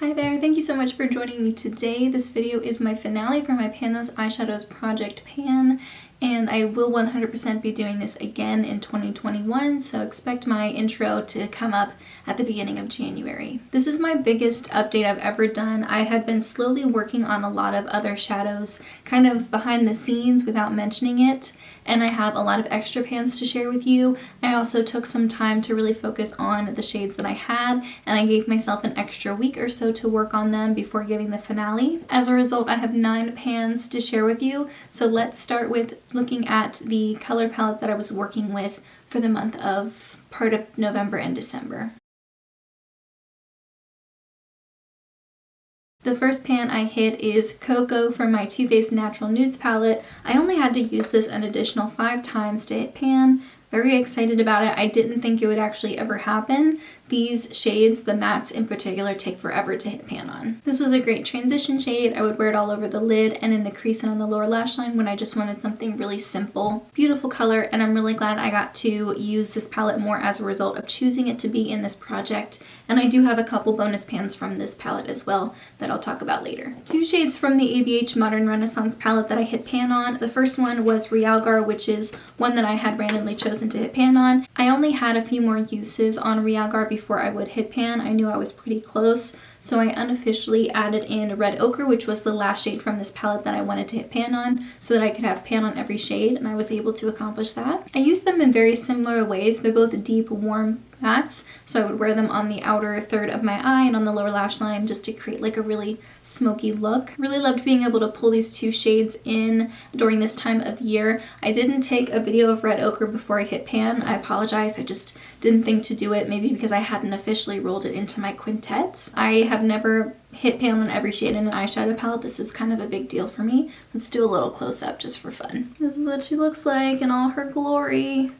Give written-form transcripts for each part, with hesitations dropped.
Hi there, thank you so much for joining me today. This video is my finale for my Pan Those Eyeshadows project Pan, and I will 100% be doing this again in 2021, so expect my intro to come up at the beginning of January. This is my biggest update I've ever done. I had been slowly working on a lot of other shadows, kind of behind the scenes without mentioning it, and I have a lot of extra pans to share with you. I also took some time to really focus on the shades that I had, and I gave myself an extra week or so to work on them before giving the finale. As a result, I have 9 pans to share with you, so let's start with looking at the color palette that I was working with for the month of part of November and December. The first pan I hit is Cocoa from my Too Faced Natural Nudes palette. I only had to use this an additional 5 times to hit pan. Very excited about it. I didn't think it would actually ever happen. These shades, the mattes in particular, take forever to hit pan on. This was a great transition shade. I would wear it all over the lid and in the crease and on the lower lash line when I just wanted something really simple. Beautiful color, and I'm really glad I got to use this palette more as a result of choosing it to be in this project. And I do have a couple bonus pans from this palette as well that I'll talk about later. 2 shades from the ABH Modern Renaissance palette that I hit pan on. The first one was Realgar, which is one that I had randomly chosen to hit pan on. I only had a few more uses on Realgar before I would hit pan. I knew I was pretty close, so I unofficially added in Red Ochre, which was the last shade from this palette that I wanted to hit pan on, so that I could have pan on every shade, and I was able to accomplish that. I used them in very similar ways. They're both deep, warm mattes, so I would wear them on the outer third of my eye and on the lower lash line just to create like a really smoky look. Really loved being able to pull these 2 shades in during this time of year. I didn't take a video of Red Ochre before I hit pan. I apologize, I just didn't think to do it, maybe because I hadn't officially rolled it into my quintet. I have never hit pan on every shade in an eyeshadow palette. This is kind of a big deal for me. Let's do a little close up just for fun. This is what she looks like in all her glory.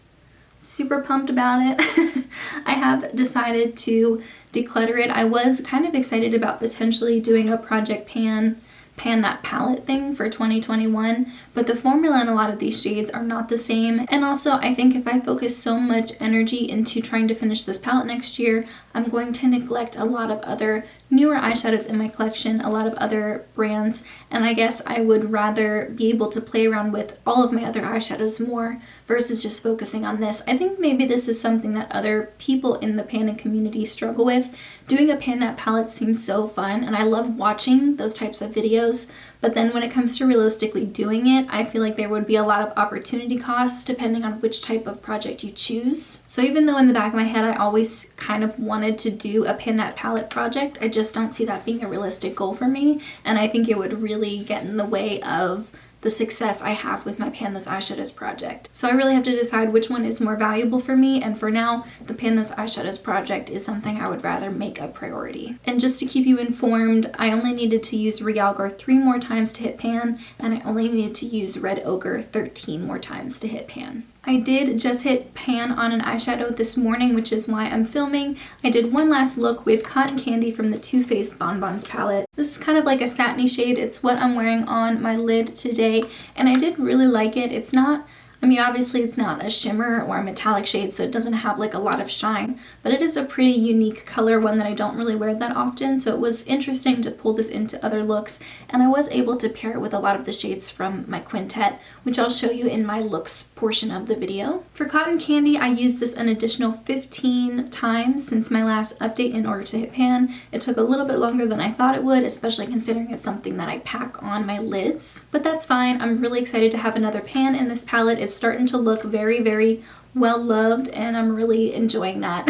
Super pumped about it. I have decided to declutter it. I was kind of excited about potentially doing a project pan that palette thing for 2021, but the formula in a lot of these shades are not the same. And also, I think if I focus so much energy into trying to finish this palette next year, I'm going to neglect a lot of other newer eyeshadows in my collection, a lot of other brands, and I guess I would rather be able to play around with all of my other eyeshadows more versus just focusing on this. I think maybe this is something that other people in the panning community struggle with. Doing a pan that palette seems so fun, and I love watching those types of videos, but then when it comes to realistically doing it, I feel like there would be a lot of opportunity costs depending on which type of project you choose. So even though in the back of my head I always kind of wanted to do a pan that palette project, I just don't see that being a realistic goal for me, and I think it would really get in the way of the success I have with my Pan Those Eyeshadows project. So I really have to decide which one is more valuable for me, and for now, the Pan Those Eyeshadows project is something I would rather make a priority. And just to keep you informed, I only needed to use Realgar 3 more times to hit pan, and I only needed to use Red Ochre 13 more times to hit pan. I did just hit pan on an eyeshadow this morning, which is why I'm filming. I did one last look with Cotton Candy from the Too Faced Bonbons palette. This is kind of like a satiny shade. It's what I'm wearing on my lid today, and I did really like it. It's not, I mean, obviously it's not a shimmer or a metallic shade, so it doesn't have like a lot of shine, but it is a pretty unique color, one that I don't really wear that often, so it was interesting to pull this into other looks, and I was able to pair it with a lot of the shades from my quintet, which I'll show you in my looks portion of the video. For Cotton Candy, I used this an additional 15 times since my last update in order to hit pan. It took a little bit longer than I thought it would, especially considering it's something that I pack on my lids, but that's fine. I'm really excited to have another pan in this palette. It's starting to look very, very well loved, and I'm really enjoying that.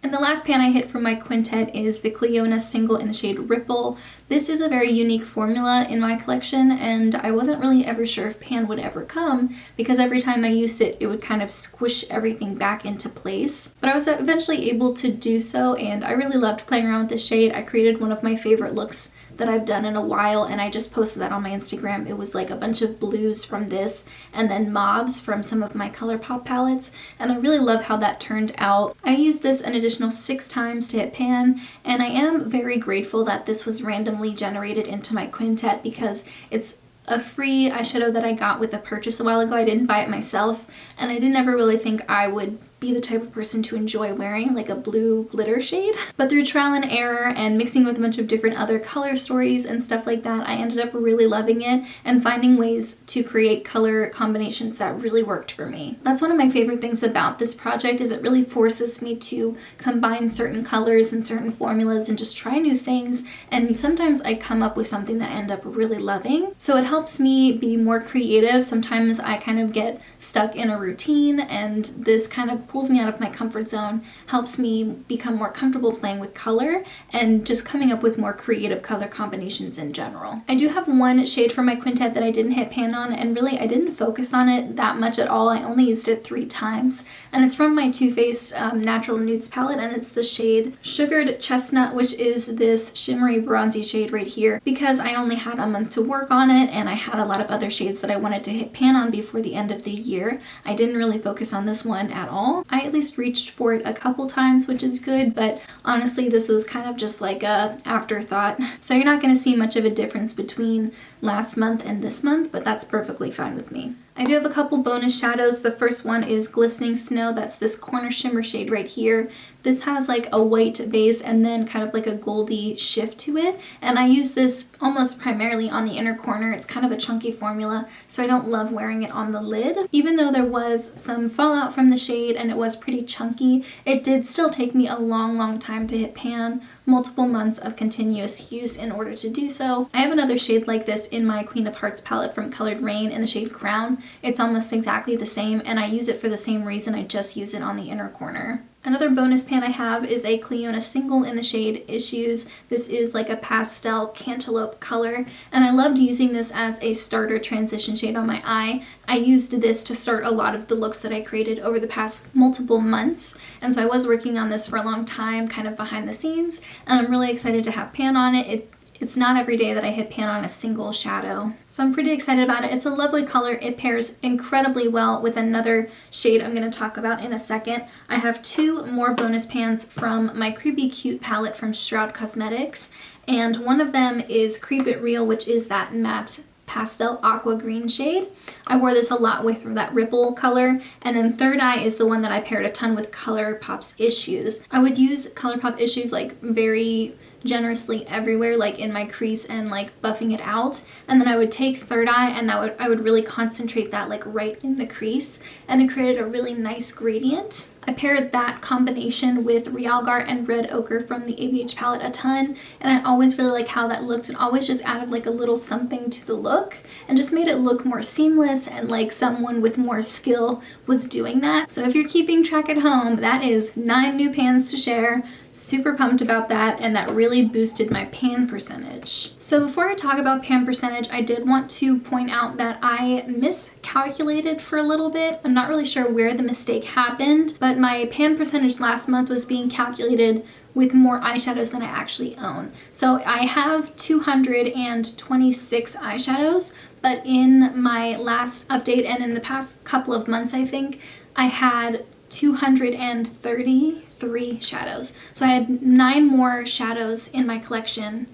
And the last pan I hit from my quintet is the Cleona single in the shade Ripple. This is a very unique formula in my collection, and I wasn't really ever sure if pan would ever come because every time I used it, it would kind of squish everything back into place. But I was eventually able to do so, and I really loved playing around with this shade. I created one of my favorite looks that I've done in a while, and I just posted that on my Instagram. It was like a bunch of blues from this and then mauves from some of my Colorpop palettes, and I really love how that turned out. I used this an additional 6 times to hit pan, and I am very grateful that this was randomly generated into my quintet because it's a free eyeshadow that I got with a purchase a while ago. I didn't buy it myself, and I didn't ever really think I would be the type of person to enjoy wearing like a blue glitter shade. But through trial and error and mixing with a bunch of different other color stories and stuff like that, I ended up really loving it and finding ways to create color combinations that really worked for me. That's one of my favorite things about this project, is it really forces me to combine certain colors and certain formulas and just try new things, and sometimes I come up with something that I end up really loving. So it helps me be more creative. Sometimes I kind of get stuck in a routine, and this kind of pulls me out of my comfort zone, helps me become more comfortable playing with color and just coming up with more creative color combinations in general. I do have one shade for my quintet that I didn't hit pan on, and really I didn't focus on it that much at all. I only used it 3 times, and it's from my Too Faced Natural Nudes palette, and it's the shade Sugared Chestnut, which is this shimmery bronzy shade right here, because I only had a month to work on it and I had a lot of other shades that I wanted to hit pan on before the end of the year. I didn't really focus on this one at all. I at least reached for it a couple times, which is good, but honestly this was kind of just like a afterthought. So you're not going to see much of a difference between last month and this month, but that's perfectly fine with me. I do have a couple bonus shadows. The first one is Glistening Snow. That's this corner shimmer shade right here. This has like a white base and then kind of like a goldy shift to it. And I use this almost primarily on the inner corner. It's kind of a chunky formula, so I don't love wearing it on the lid. Even though there was some fallout from the shade and it was pretty chunky, it did still take me a long time to hit pan. Multiple months of continuous use in order to do so. I have another shade like this in my Queen of Hearts palette from Colored Raine in the shade Crown. It's almost exactly the same, and I use it for the same reason. I just use it on the inner corner. Another bonus pan I have is a Cleona single in the shade Issues. This is like a pastel cantaloupe color, and I loved using this as a starter transition shade on my eye. I used this to start a lot of the looks that I created over the past multiple months, and so I was working on this for a long time, kind of behind the scenes, and I'm really excited to have pan on it. It's not every day that I hit pan on a single shadow, so I'm pretty excited about it. It's a lovely color. It pairs incredibly well with another shade I'm going to talk about in a second. I have 2 more bonus pans from my Creepy Cute palette from Shroud Cosmetics, and one of them is Creep It Real, which is that matte pastel aqua green shade. I wore this a lot with that ripple color, and then Third Eye is the one that I paired a ton with Colourpop's Issues. I would use Colourpop Issues like very generously everywhere, like in my crease and like buffing it out, and then I would take Third Eye and I would really concentrate that like right in the crease, and it created a really nice gradient. I paired that combination with Realgar and Red Ochre from the ABH palette a ton, and I always really like how that looked. It always just added like a little something to the look and just made it look more seamless, and like someone with more skill was doing that. So if you're keeping track at home, that is 9 new pans to share. Super pumped about that, and that really boosted my pan percentage. So before I talk about pan percentage, I did want to point out that I miscalculated for a little bit. I'm not really sure where the mistake happened, but my pan percentage last month was being calculated with more eyeshadows than I actually own. So I have 226 eyeshadows, but in my last update and in the past couple of months, I think, I had 233 shadows. So I had 9 more shadows in my collection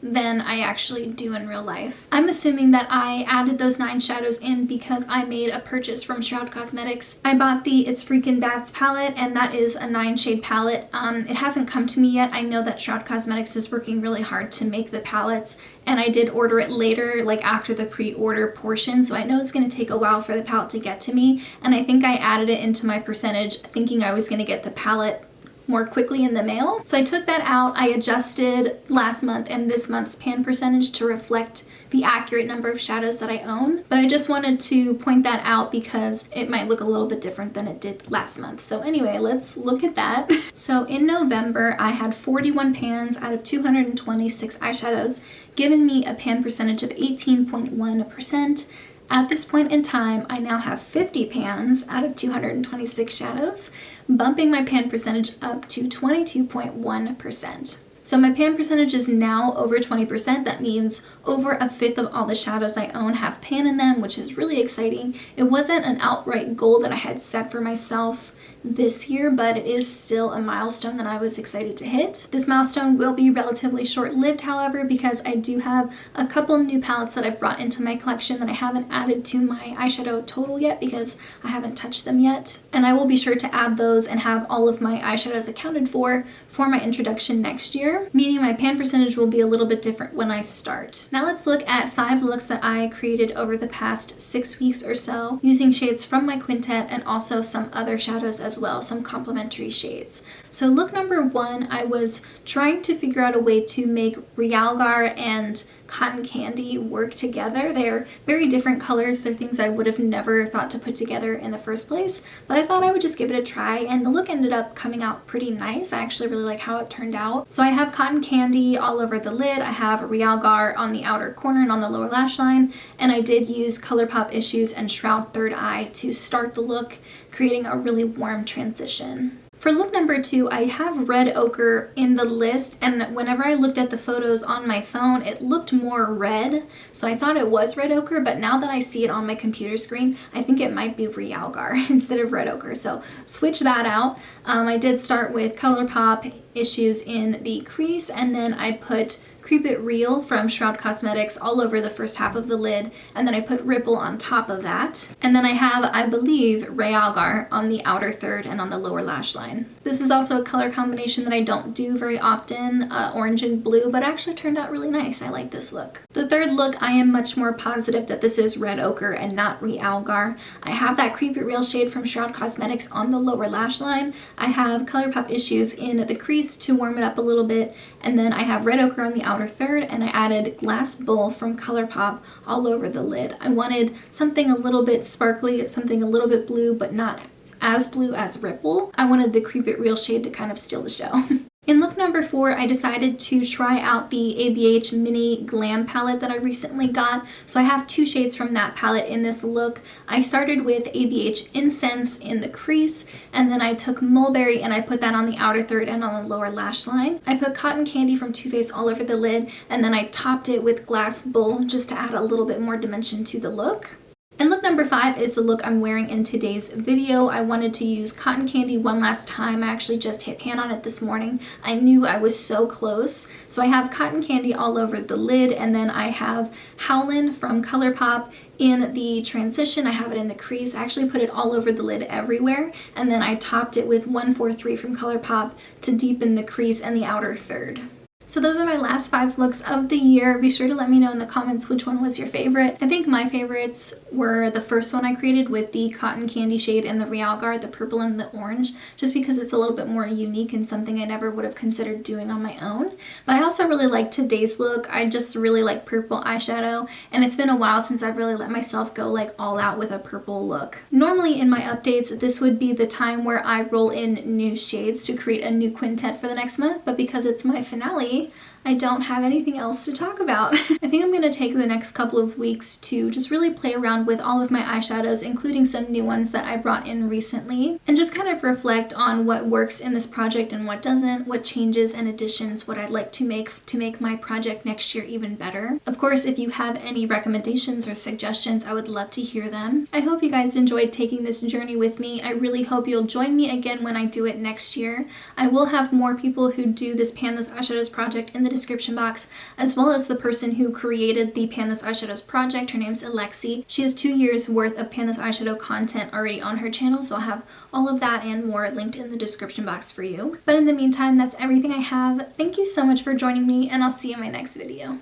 than I actually do in real life. I'm assuming that I added those 9 shadows in because I made a purchase from Shroud Cosmetics. I bought the It's Freakin' Bats palette, and that is a 9 shade palette. It hasn't come to me yet. I know that Shroud Cosmetics is working really hard to make the palettes, and I did order it later, like after the pre-order portion, so I know it's going to take a while for the palette to get to me, and I think I added it into my percentage thinking I was going to get the palette more quickly in the mail. So I took that out. I adjusted last month and this month's pan percentage to reflect the accurate number of shadows that I own, but I just wanted to point that out because it might look a little bit different than it did last month. So anyway, let's look at that. So in November, I had 41 pans out of 226 eyeshadows, giving me a pan percentage of 18.1%. At this point in time, I now have 50 pans out of 226 shadows, bumping my pan percentage up to 22.1%. So my pan percentage is now over 20%. That means over 1/5 of all the shadows I own have pan in them, which is really exciting. It wasn't an outright goal that I had set for myself this year, but it is still a milestone that I was excited to hit. This milestone will be relatively short-lived, however, because I do have a couple new palettes that I've brought into my collection that I haven't added to my eyeshadow total yet because I haven't touched them yet. And I will be sure to add those and have all of my eyeshadows accounted for my introduction next year, meaning my pan percentage will be a little bit different when I start. Now let's look at 5 looks that I created over the past 6 weeks or so, using shades from my quintet and also some other shadows as well, some complementary shades. So look number 1, I was trying to figure out a way to make Realgar and Cotton Candy work together. They're very different colors. They're things I would have never thought to put together in the first place, but I thought I would just give it a try, and the look ended up coming out pretty nice. I actually really like how it turned out. So I have Cotton Candy all over the lid, I have Realgar on the outer corner and on the lower lash line, and I did use Colorpop Issues and Shroud Third Eye to start the look, creating a really warm transition. For look number 2, I have red ochre in the list, and whenever I looked at the photos on my phone, it looked more red, so I thought it was red ochre, but now that I see it on my computer screen, I think it might be Realgar instead of red ochre, so switch that out. I did start with Colorpop Issues in the crease, and then I put Creep It Real from Shroud Cosmetics all over the first half of the lid, and then I put Ripple on top of that. And then I have, I believe, Realgar on the outer third and on the lower lash line. This is also a color combination that I don't do very often, orange and blue, but actually turned out really nice. I like this look. The third look, I am much more positive that this is red ochre and not Realgar. I have that Creep It Real shade from Shroud Cosmetics on the lower lash line. I have Colorpop Issues in the crease to warm it up a little bit, and then I have red ochre on the outer third, and I added Glass Bowl from Colorpop all over the lid. I wanted something a little bit sparkly, something a little bit blue, but not as blue as Ripple. I wanted the Creep It Real shade to kind of steal the show. In look number 4, I decided to try out the ABH Mini Glam palette that I recently got. So I have 2 shades from that palette in this look. I started with ABH Incense in the crease, and then I took Mulberry and I put that on the outer third and on the lower lash line. I put Cotton Candy from Too Faced all over the lid, and then I topped it with Glass Bowl just to add a little bit more dimension to the look. And look number 5 is the look I'm wearing in today's video. I wanted to use Cotton Candy one last time. I actually just hit pan on it this morning. I knew I was so close. So I have Cotton Candy all over the lid, and then I have Howlin' from Colorpop in the transition. I have it in the crease. I actually put it all over the lid everywhere, and then I topped it with 143 from Colorpop to deepen the crease and the outer third. So those are my last 5 looks of the year. Be sure to let me know in the comments which one was your favorite. I think my favorites were the first one I created with the Cotton Candy shade and the Realgar, the purple and the orange, just because it's a little bit more unique and something I never would have considered doing on my own. But I also really like today's look. I just really like purple eyeshadow, and it's been a while since I've really let myself go like all out with a purple look. Normally in my updates, this would be the time where I roll in new shades to create a new quintet for the next month, but because it's my finale, I don't have anything else to talk about. I think I'm going to take the next couple of weeks to just really play around with all of my eyeshadows, including some new ones that I brought in recently, and just kind of reflect on what works in this project and what doesn't, what changes and additions, what I'd like to make my project next year even better. Of course, if you have any recommendations or suggestions, I would love to hear them. I hope you guys enjoyed taking this journey with me. I really hope you'll join me again when I do it next year. I will have more people who do this Pan Those Eyeshadows project in the description box, as well as the person who created the Pan Those Eyeshadows project. Her name's Alexi. She has 2 years worth of Pan Those Eyeshadow content already on her channel, so I'll have all of that and more linked in the description box for you. But in the meantime, that's everything I have. Thank you so much for joining me, and I'll see you in my next video.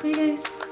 Bye guys!